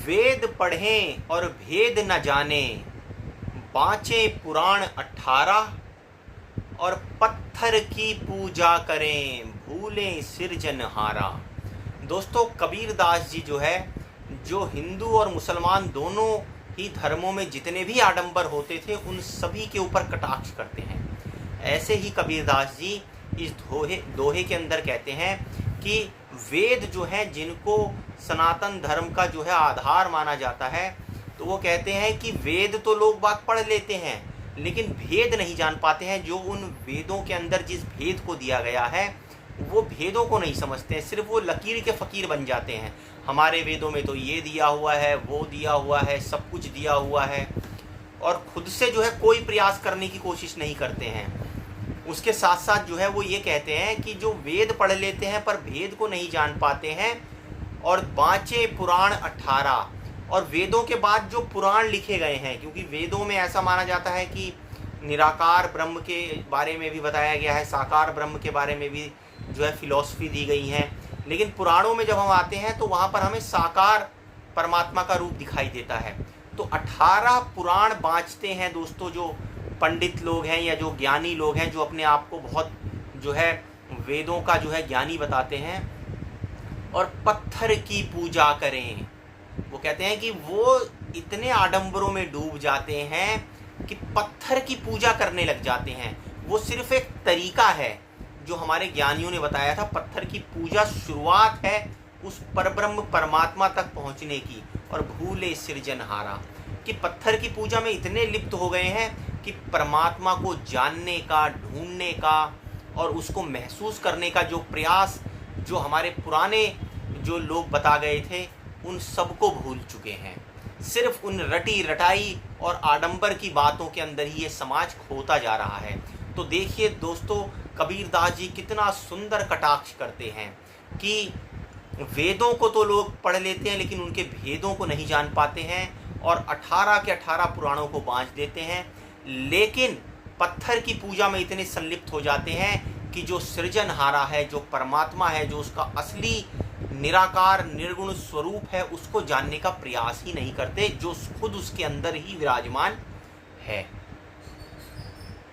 वेद पढ़ें और भेद न जाने, बाँचे पुराण 18 और पत्थर की पूजा करें, भूलें सिरजनहारा। दोस्तों, कबीरदास जी जो है, जो हिंदू और मुसलमान दोनों ही धर्मों में जितने भी आडंबर होते थे उन सभी के ऊपर कटाक्ष करते हैं। ऐसे ही कबीरदास जी इस दोहे के अंदर कहते हैं कि वेद जो हैं, जिनको सनातन धर्म का जो है आधार माना जाता है, तो वो कहते हैं कि वेद तो लोग बाग पढ़ लेते हैं लेकिन भेद नहीं जान पाते हैं। जो उन वेदों के अंदर जिस भेद को दिया गया है वो भेदों को नहीं समझते हैं, सिर्फ वो लकीर के फ़कीर बन जाते हैं। हमारे वेदों में तो ये दिया हुआ है, वो दिया हुआ है, सब कुछ दिया हुआ है, और खुद से जो है कोई प्रयास करने की कोशिश नहीं करते हैं। उसके साथ साथ जो है वो ये कहते हैं कि जो वेद पढ़ लेते हैं पर भेद को नहीं जान पाते हैं, और बाँचे पुराण 18, और वेदों के बाद जो पुराण लिखे गए हैं, क्योंकि वेदों में ऐसा माना जाता है कि निराकार ब्रह्म के बारे में भी बताया गया है, साकार ब्रह्म के बारे में भी जो है फिलॉसफी दी गई है, लेकिन पुराणों में जब हम आते हैं तो वहाँ पर हमें साकार परमात्मा का रूप दिखाई देता है। तो 18 पुराण बाँचते हैं दोस्तों जो पंडित लोग हैं या जो ज्ञानी लोग हैं, जो अपने आप को बहुत जो है वेदों का जो है ज्ञानी बताते हैं, और पत्थर की पूजा करें। वो कहते हैं कि वो इतने आडंबरों में डूब जाते हैं कि पत्थर की पूजा करने लग जाते हैं। वो सिर्फ एक तरीका है जो हमारे ज्ञानियों ने बताया था। पत्थर की पूजा शुरुआत है उस परब्रह्म परमात्मा तक पहुंचने की, और भूले सिरजनहारा, कि पत्थर की पूजा में इतने लिप्त हो गए हैं कि परमात्मा को जानने का, ढूंढने का और उसको महसूस करने का जो प्रयास जो हमारे पुराने जो लोग बता गए थे उन सबको भूल चुके हैं। सिर्फ उन रटी रटाई और आडंबर की बातों के अंदर ही ये समाज खोता जा रहा है। तो देखिए दोस्तों, कबीरदास जी कितना सुंदर कटाक्ष करते हैं कि वेदों को तो लोग पढ़ लेते हैं लेकिन उनके भेदों को नहीं जान पाते हैं, और 18 के 18 पुराणों को बाँच देते हैं, लेकिन पत्थर की पूजा में इतने संलिप्त हो जाते हैं कि जो सृजनहारा है, जो परमात्मा है, जो उसका असली निराकार निर्गुण स्वरूप है, उसको जानने का प्रयास ही नहीं करते, जो खुद उसके अंदर ही विराजमान है।